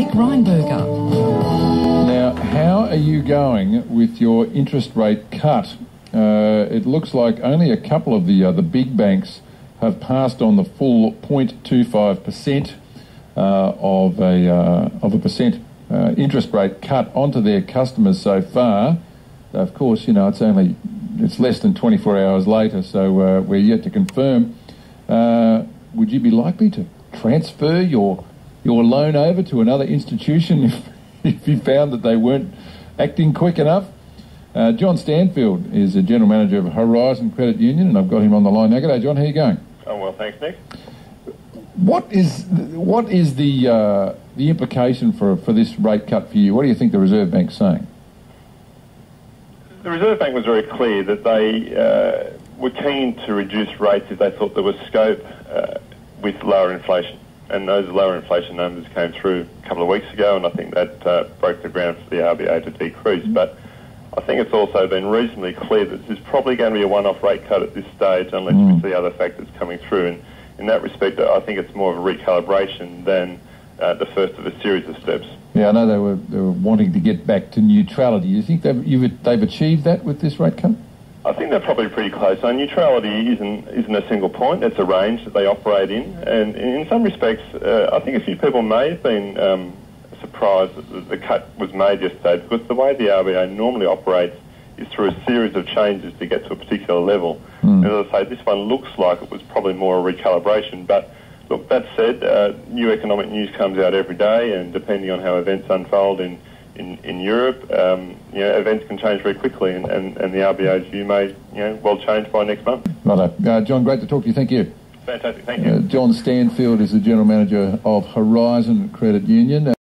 Nick Rheinberger. Now, how are you going with your interest rate cut? It looks like only a couple of the big banks have passed on the full 0.25% of a percent interest rate cut onto their customers so far. Of course, you know, it's less than 24 hours later, so we're yet to confirm. Would you be likely to transfer your loan over to another institution if you found that they weren't acting quick enough? Jon Stanfield is the General Manager of Horizon Credit Union, and I've got him on the line now. G'day, John. How you going? Oh, well, thanks, Nick. What is the implication for this rate cut for you? What do you think the Reserve Bank's saying? The Reserve Bank was very clear that they were keen to reduce rates if they thought there was scope with lower inflation. And those lower inflation numbers came through a couple of weeks ago, and I think that broke the ground for the RBA to decrease. But I think it's also been reasonably clear that this is probably going to be a one-off rate cut at this stage unless we see other factors coming through. And in that respect, I think it's more of a recalibration than the first of a series of steps. Yeah, I know they were wanting to get back to neutrality. You think they've achieved that with this rate cut? I think they're probably pretty close. So neutrality isn't a single point. It's a range that they operate in. And in some respects, I think a few people may have been surprised that the cut was made yesterday, because the way the RBA normally operates is through a series of changes to get to a particular level. And as I say, this one looks like it was probably more a recalibration. But look, that said, new economic news comes out every day, and depending on how events unfold in Europe, events can change very quickly, and the RBA's view may well change by next month. Righto. John, great to talk to you. Thank you. Fantastic, thank you. Jon Stanfield is the General Manager of Horizon Credit Union.